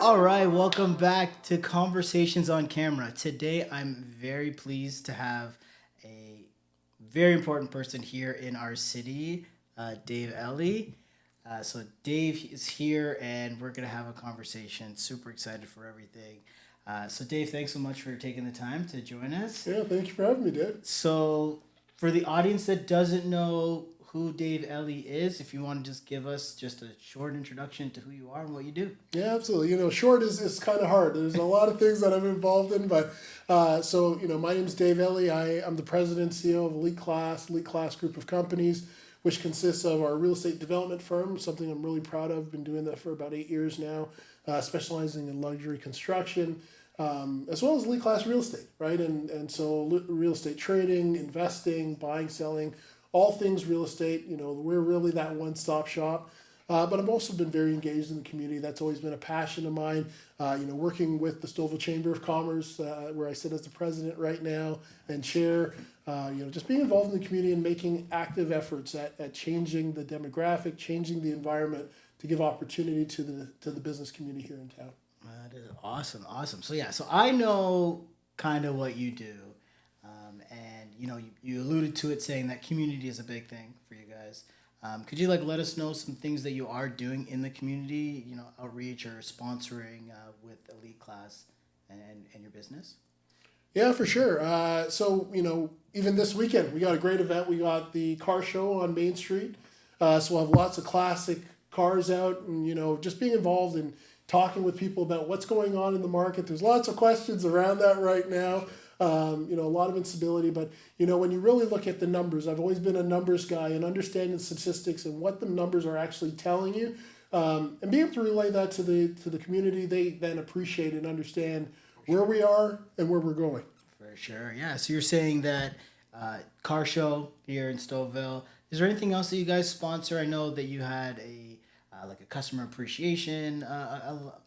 All right, welcome back to Conversations on Camera. Today, I'm very pleased to have a very important person here in our city, Dave Ellie. Dave is here, and we're gonna have a conversation. Super excited for everything. Dave, thanks so much for taking the time to join us. Yeah, thank you for having me, Dad. So, for the audience that doesn't know who Dave Ellie is, if you want to just give us just a short introduction to who you are and what you do. Yeah, absolutely. Short is kind of hard. There's a lot of things that I'm involved in, but my name's Dave Ellie. I'm the president and CEO of Elite Class group of companies, which consists of our real estate development firm, something I'm really proud of. Been doing that for about 8 years now, specializing in luxury construction, as well as Elite Class real estate, right? And so real estate trading, investing, buying, selling, all things real estate. We're really that one-stop shop. But I've also been very engaged in the community. That's always been a passion of mine. Working with the Stouffville Chamber of Commerce, where I sit as the president right now and chair. Just being involved in the community and making active efforts at changing the demographic, changing the environment to give opportunity to the business community here in town. That is awesome, awesome. So I know kind of what you do, and you alluded to it, saying that community is a big thing for you guys. Could you let us know some things that you are doing in the community, outreach or sponsoring with Elite Class and your business? Yeah, for sure. Even this weekend, we got a great event. We got the car show on Main Street. So we'll have lots of classic cars out and, just being involved in talking with people about what's going on in the market. There's lots of questions around that right now. A lot of instability, but when you really look at the numbers, I've always been a numbers guy and understanding statistics and what the numbers are actually telling you, and being able to relay that to the community. They then appreciate and understand where we are and where we're going. For sure, yeah. So you're saying that car show here in Stouffville. Is there anything else that you guys sponsor? I know that you had a customer appreciation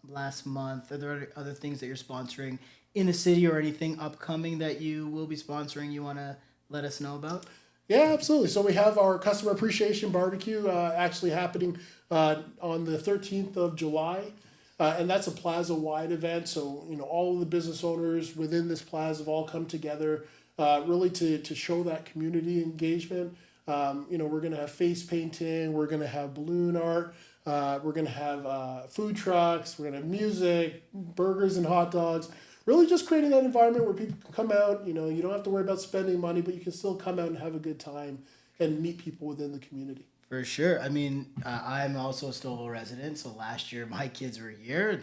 last month. Are there other things that you're sponsoring in the city or anything upcoming that you will be sponsoring you want to let us know about? Yeah, absolutely. So we have our customer appreciation barbecue actually happening on the 13th of July. And that's a plaza-wide event. So, all of the business owners within this plaza have all come together really to show that community engagement. We're going to have face painting. We're going to have balloon art. We're going to have food trucks. We're going to have music, burgers and hot dogs. Really just creating that environment where people can come out. You don't have to worry about spending money, but you can still come out and have a good time and meet people within the community. For sure. I mean, I'm also a Stouffville resident, so last year my kids were here.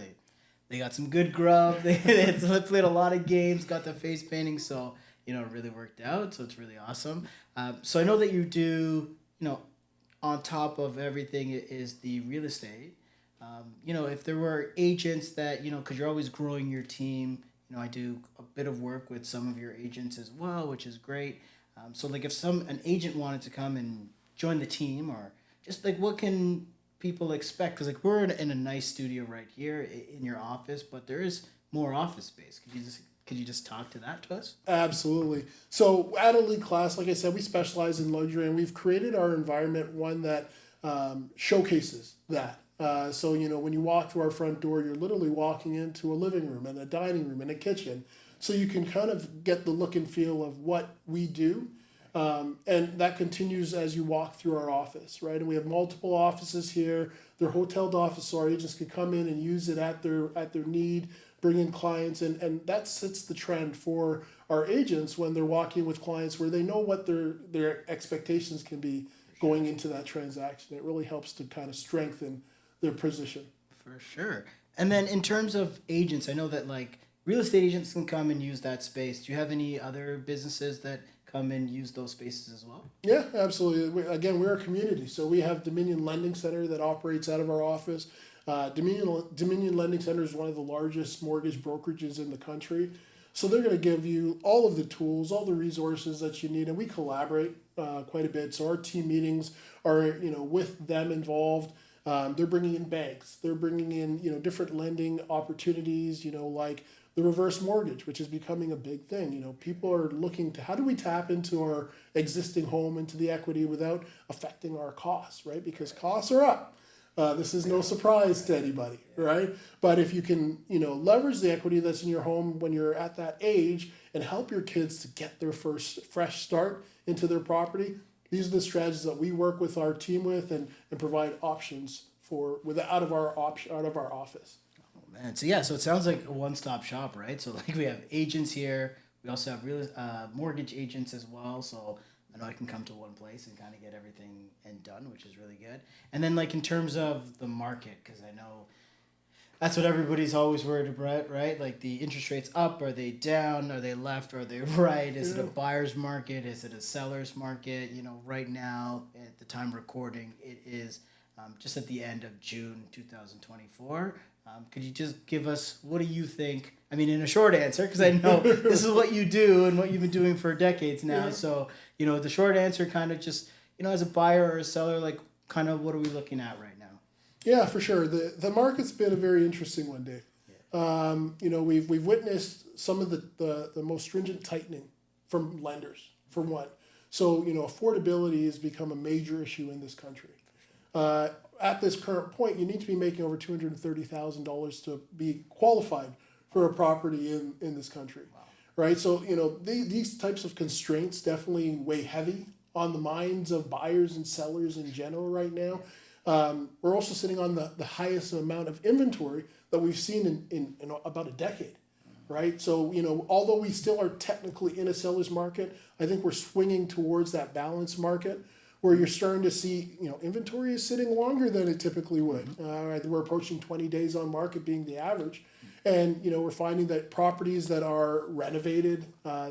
They got some good grub. They played a lot of games, got the face painting, so it really worked out. So it's really awesome. So I know that you do, on top of everything is the real estate. If there were agents that because you're always growing your team. I do a bit of work with some of your agents as well, which is great. If an agent wanted to come and join the team, or just what can people expect? Because we're in a nice studio right here in your office, but there is more office space. Could you just talk to that to us? Absolutely. So at Elite Class, like I said, we specialize in luxury, and we've created our environment one that showcases that. When you walk through our front door, you're literally walking into a living room and a dining room and a kitchen. So you can kind of get the look and feel of what we do. And that continues as you walk through our office, right? And we have multiple offices here. They're hoteled offices, so our agents can come in and use it at their need, bring in clients. And that sets the trend for our agents when they're walking with clients, where they know what their expectations can be going into that transaction. It really helps to kind of strengthen their position. For sure. And then in terms of agents, I know that real estate agents can come and use that space. Do you have any other businesses that come and use those spaces as well? Yeah, absolutely. We're a community. So we have Dominion Lending Center that operates out of our office. Dominion Lending Center is one of the largest mortgage brokerages in the country. So they're going to give you all of the tools, all the resources that you need. And we collaborate quite a bit. So our team meetings are, with them involved. They're bringing in banks. They're bringing in, different lending opportunities, like the reverse mortgage, which is becoming a big thing. People are looking to how do we tap into our existing home, into the equity without affecting our costs, right? Because costs are up. This is no surprise to anybody, right? But if you can, leverage the equity that's in your home when you're at that age and help your kids to get their first fresh start into their property, these are the strategies that we work with our team with and provide options for out of our office. Oh, man. So yeah, so it sounds like a one-stop shop, right? So like we have agents here. We also have real mortgage agents as well. So I know I can come to one place and kind of get everything done, which is really good. And then like in terms of the market, because I know that's what everybody's always worried about, right? Like the interest rates up, are they down? Are they left? Are they right? Is it a buyer's market? Is it a seller's market? Right now at the time recording, it is just at the end of June 2024. Could you just give us, what do you think? I mean, in a short answer, because I know this is what you do and what you've been doing for decades now. Yeah. So, the short answer kind of just, as a buyer or a seller, like kind of what are we looking at right now? Yeah, for sure. The market's been a very interesting one, Dave. Yeah. We've witnessed some of the most stringent tightening from lenders, for one. So, affordability has become a major issue in this country. At this current point, you need to be making over $230,000 to be qualified for a property in this country. Wow. Right? So, these types of constraints definitely weigh heavy on the minds of buyers and sellers in general right now. We're also sitting on the highest amount of inventory that we've seen in about a decade. Right? So, although we still are technically in a seller's market, I think we're swinging towards that balanced market where you're starting to see, inventory is sitting longer than it typically would. We're approaching 20 days on market being the average. And, we're finding that properties that are renovated,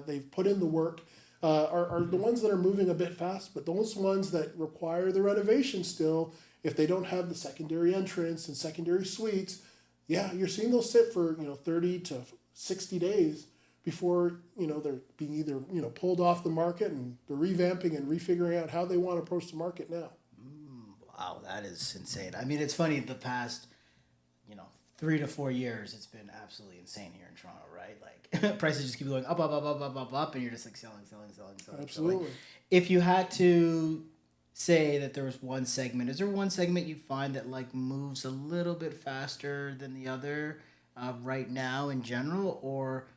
they've put in the work, are the ones that are moving a bit fast. But those ones that require the renovation still, if they don't have the secondary entrance and secondary suites, you're seeing those sit for, 30 to 60 days before, they're being either, pulled off the market and they're revamping and refiguring out how they want to approach the market now. Wow, that is insane. I mean, it's funny, the past, 3 to 4 years, it's been absolutely insane here in Toronto, right? Like, prices just keep going up, and you're just like selling. Absolutely. Like, if you had to say that there was one segment, is there one segment you find that like moves a little bit faster than the other right now in general? Or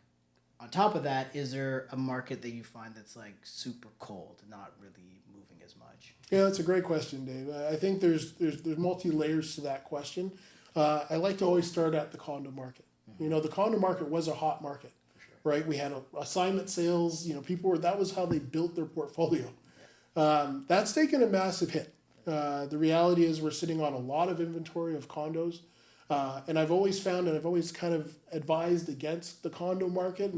on top of that, is there a market that you find that's like super cold, not really moving as much? Yeah, that's a great question, Dave. I think there's multi layers to that question. I like to always start at the condo market. Mm-hmm. The condo market was a hot market, sure. Right? We had assignment sales. That was how they built their portfolio. Yeah. That's taken a massive hit. The reality is we're sitting on a lot of inventory of condos. And I've always found, and I've always kind of advised against the condo market.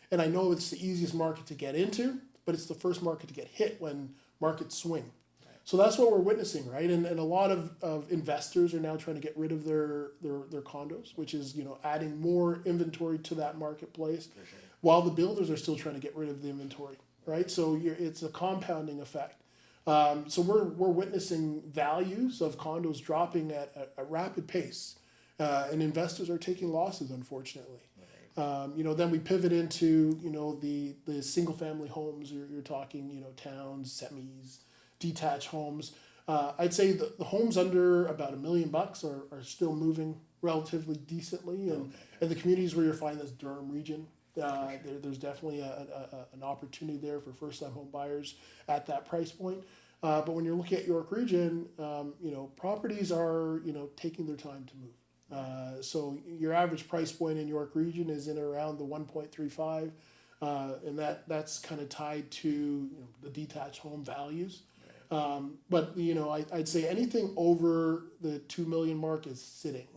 And I know it's the easiest market to get into, but it's the first market to get hit when markets swing. Right. So that's what we're witnessing, right? And a lot of investors are now trying to get rid of their condos, which is, adding more inventory to that marketplace, sure. While the builders are still trying to get rid of the inventory, right? So it's a compounding effect. So we're witnessing values of condos dropping at a rapid pace. And investors are taking losses, unfortunately. Right. Then we pivot into, the single family homes. You're talking, towns, semis, detached homes. I'd say the homes under about $1 million are still moving relatively decently. And the communities where you're finding this Durham region, there's definitely an opportunity there for first-time home buyers at that price point. But when you're looking at York region, properties are, taking their time to move. So your average price point in York region is in around the 1.35, and that's kind of tied to the detached home values. Right. But I'd say anything over the 2 million mark is sitting.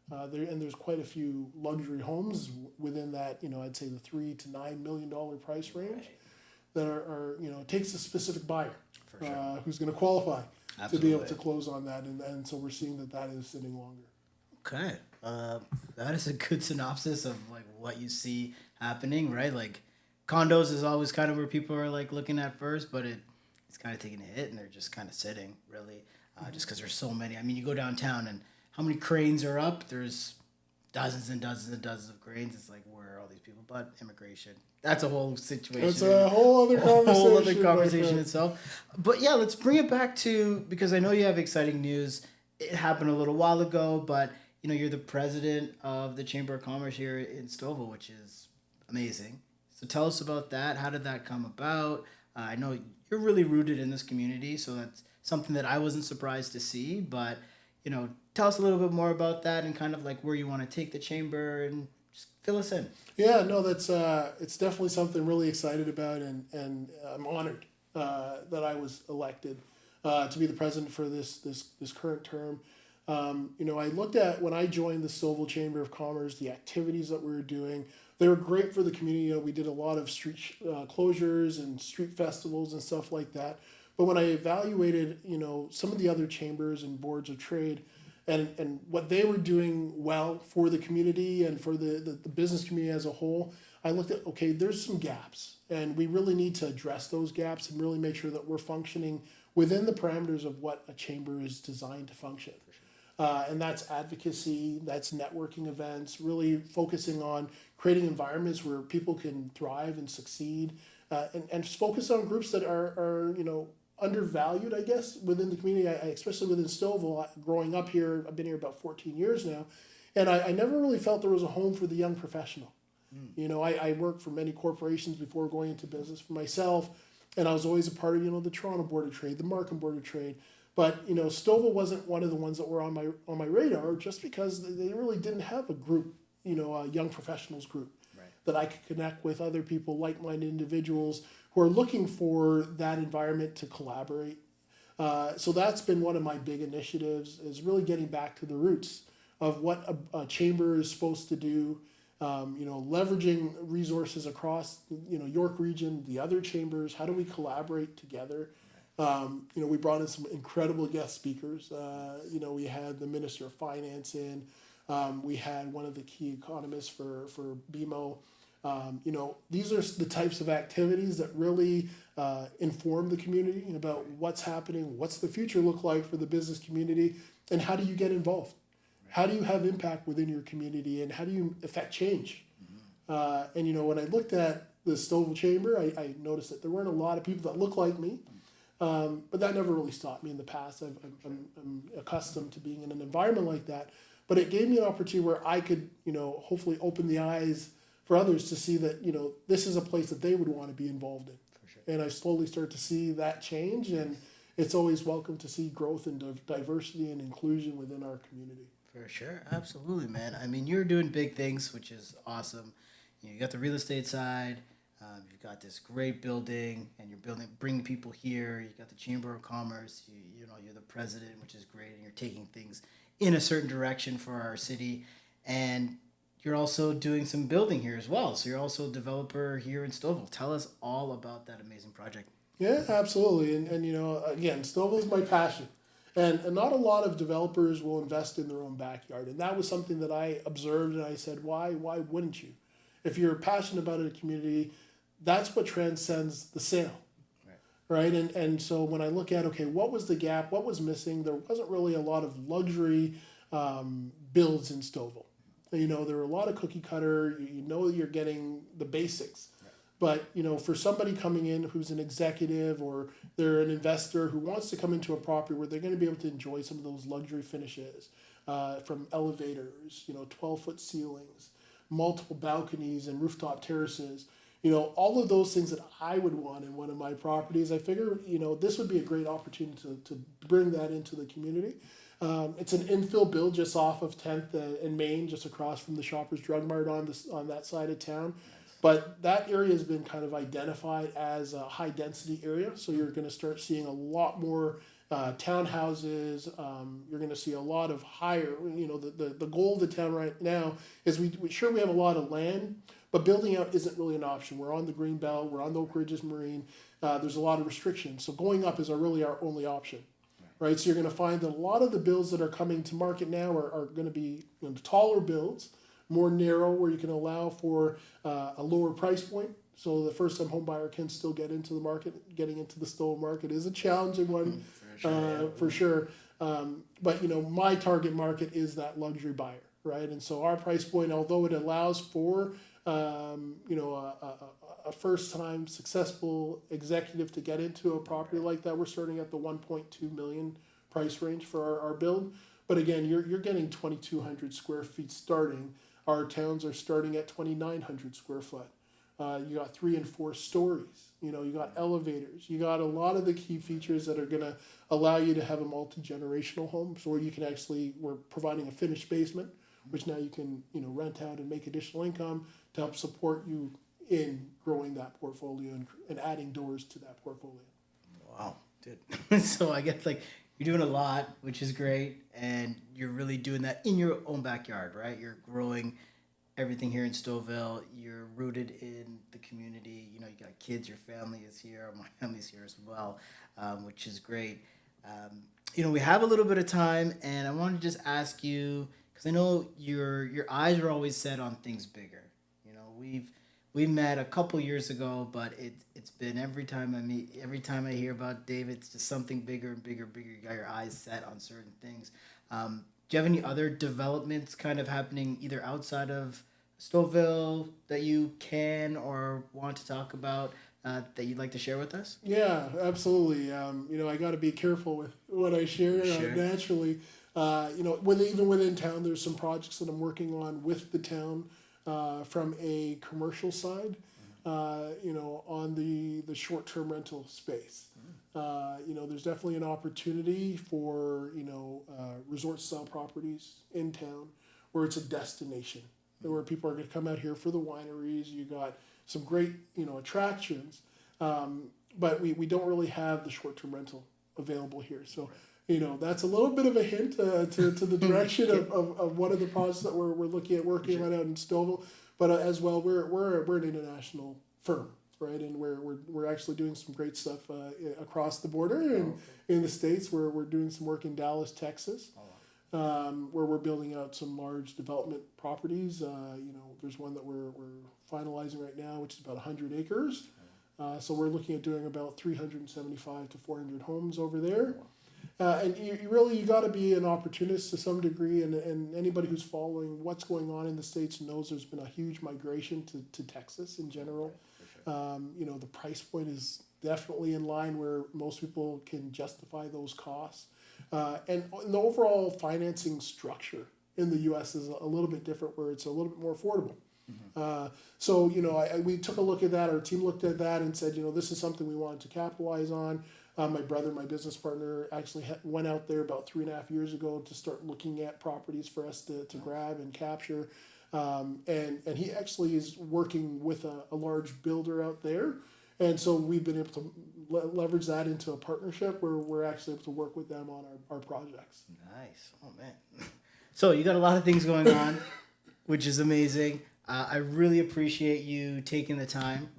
There's quite a few luxury homes within that. I'd say the $3 to $9 million price range, right. That are it takes a specific buyer, for sure. Who's going to qualify. Absolutely. To be able to close on that, and so we're seeing that is sitting longer. Okay, that is a good synopsis of like what you see happening, right? Like condos is always kind of where people are like looking at first, but it's kind of taking a hit and they're just kind of sitting, really, just because there's so many. I mean, you go downtown and how many cranes are up? There's dozens and dozens and dozens of cranes. It's like, where are all these people? But immigration, that's a whole situation. It's a whole other conversation itself. But yeah, let's bring it back to, because I know you have exciting news it happened a little while ago, but you're the president of the Chamber of Commerce here in Stouffville, which is amazing. So tell us about that. How did that come about? I know you're really rooted in this community, so that's something that I wasn't surprised to see. But tell us a little bit more about that and kind of like where you want to take the chamber and just fill us in. Yeah, no, that's it's definitely something I'm really excited about, and I'm honored that I was elected to be the president for this current term. I looked at when I joined the Stouffville Chamber of Commerce, the activities that we were doing. They were great for the community. We did a lot of street closures and street festivals and stuff like that. But when I evaluated, some of the other chambers and boards of trade, and what they were doing well for the community and for the business community as a whole, I looked at, okay, there's some gaps, and we really need to address those gaps and really make sure that we're functioning within the parameters of what a chamber is designed to function. And that's advocacy, that's networking events, really focusing on creating environments where people can thrive and succeed, and focus on groups that are undervalued, I guess, within the community. Especially within Stouffville, growing up here, I've been here about 14 years now, and I never really felt there was a home for the young professional. I worked for many corporations before going into business for myself, and I was always a part of the Toronto Board of Trade, the Markham Board of Trade. But Stouffville wasn't one of the ones that were on my radar, just because they really didn't have a group, a young professionals group, right, that I could connect with other people, like-minded individuals who are looking for that environment to collaborate. So that's been one of my big initiatives, is really getting back to the roots of what a chamber is supposed to do. Leveraging resources across York region, the other chambers. How do we collaborate together? We brought in some incredible guest speakers. We had the Minister of Finance in. We had one of the key economists for BMO. These are the types of activities that really inform the community about what's happening, what's the future look like for the business community, and how do you get involved? How do you have impact within your community, and how do you affect change? When I looked at the Stouffville Chamber, I noticed that there weren't a lot of people that look like me. But that never really stopped me in the past. I'm accustomed to being in an environment like that. But it gave me an opportunity where I could, hopefully open the eyes for others to see that, this is a place that they would want to be involved in. For sure. And I slowly start to see that change, and it's always welcome to see growth and diversity and inclusion within our community. For sure. Absolutely, man. I mean, you're doing big things, which is awesome. You got the real estate side. You've got this great building, and you're bringing people here. You got the Chamber of Commerce. You're the president, which is great, and you're taking things in a certain direction for our city. And you're also doing some building here as well. So you're also a developer here in Stouffville. Tell us all about that amazing project. Yeah, absolutely. And again, Stouffville is my passion. And not a lot of developers will invest in their own backyard. And that was something that I observed, and I said, why wouldn't you? If you're passionate about a community, that's what transcends the sale, right? And so when I look at, okay, what was the gap? What was missing? There wasn't really a lot of luxury builds in Stouffville. There were a lot of cookie cutter. You're getting the basics. But, for somebody coming in who's an executive, or they're an investor who wants to come into a property where they're going to be able to enjoy some of those luxury finishes, from elevators, 12-foot ceilings, multiple balconies and rooftop terraces, all of those things that I would want in one of my properties, I figure, this would be a great opportunity to bring that into the community. It's an infill build just off of 10th and Main, just across from the Shoppers Drug Mart on that side of town. But that area has been kind of identified as a high density area. So you're going to start seeing a lot more townhouses. You're going to see a lot of higher, the goal of the town right now is we have a lot of land, but building out isn't really an option. We're on the Green Belt, we're on the Oak Ridges Marine. There's a lot of restrictions. So going up is really our only option, right? So you're going to find that a lot of the builds that are coming to market now are going to be taller builds, more narrow, where you can allow for a lower price point. So the first-time home buyer can still get into the market. Getting into the Stouffville market is a challenging one, for sure. But my target market is that luxury buyer, right? And so our price point, although it allows for a first-time successful executive to get into a property like that, we're starting at the 1.2 million price range for our build. But again, you're getting 2,200 square feet starting. Our towns are starting at 2,900 square foot. You got 3 and 4 stories. You know, you got elevators. You got a lot of the key features that are going to allow you to have a multi-generational home. So where you can actually, we're providing a finished basement, which now you can, you know, rent out and make additional income to help support you in growing that portfolio and adding doors to that portfolio. Wow, dude. So I guess like you're doing a lot, which is great, and you're really doing that in your own backyard, right? You're growing everything here in Stouffville. You're rooted in the community. You know, you got kids, your family is here. My family's here as well, which is great. You know, we have a little bit of time, and I want to just ask you, because I know your eyes are always set on things bigger. You know, we met a couple years ago, but it's been every time I hear about David, it's just something bigger and bigger and bigger. You got your eyes set on certain things. Do you have any other developments kind of happening either outside of Stouffville that you can or want to talk about that you'd like to share with us? Yeah, absolutely. You know, I got to be careful with what I share. Sure. Naturally, you know, even within town, there's some projects that I'm working on with the town from a commercial side. You know, on the short-term rental space. You know, there's definitely an opportunity for, you know, resort-style properties in town where it's a destination, where people are going to come out here for the wineries. You got some great, you know, attractions, but we don't really have the short-term rental available here. So, you know, that's a little bit of a hint to the direction of one of the projects that we're looking at working right out in Stouffville. But as well, we're an international firm, right? And we're actually doing some great stuff across the border and in the States. We're doing some work in Dallas, Texas, where we're building out some large development properties. You know, there's one that we're finalizing right now, which is about 100 acres. So we're looking at doing about 375 to 400 homes over there. And you got to be an opportunist to some degree, and anybody who's following what's going on in the States knows there's been a huge migration to Texas in general. You know, the price point is definitely in line where most people can justify those costs. And the overall financing structure in the U.S. is a little bit different, where it's a little bit more affordable. So, you know, we took a look at that. Our team looked at that and said, you know, this is something we wanted to capitalize on. My brother, my business partner, actually went out there about 3.5 years ago to start looking at properties for us to grab and capture. And he actually is working with a large builder out there. And so we've been able to leverage that into a partnership where we're actually able to work with them on our projects. Nice. Oh, man. So you got a lot of things going on, which is amazing. I really appreciate you taking the time,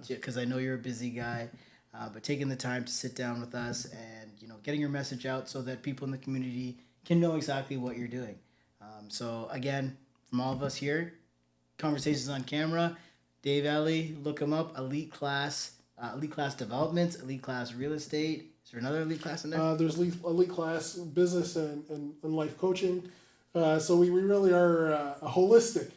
because I know you're a busy guy, but taking the time to sit down with us and, you know, getting your message out so that people in the community can know exactly what you're doing. So again, from all of us here, Conversations on Camera, Dave Ellie, look him up, Elite Class Developments, Elite Class Real Estate. Is there another Elite Class in there? There's Elite Class Business and Life Coaching. So we really are a holistic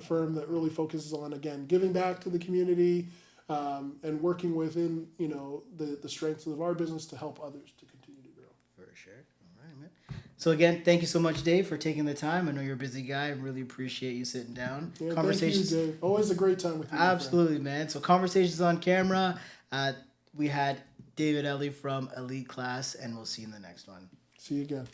firm that really focuses on, again, giving back to the community and working within, you know, the strengths of our business to help others to continue to grow. For sure. All right, man. So again, thank you so much, Dave, for taking the time. I know you're a busy guy. I really appreciate you sitting down. Yeah, Conversations. Thank you, Dave. Always a great time with you. Absolutely, man. So Conversations on Camera. We had David Ellie from Elite Class, and we'll see you in the next one. See you again.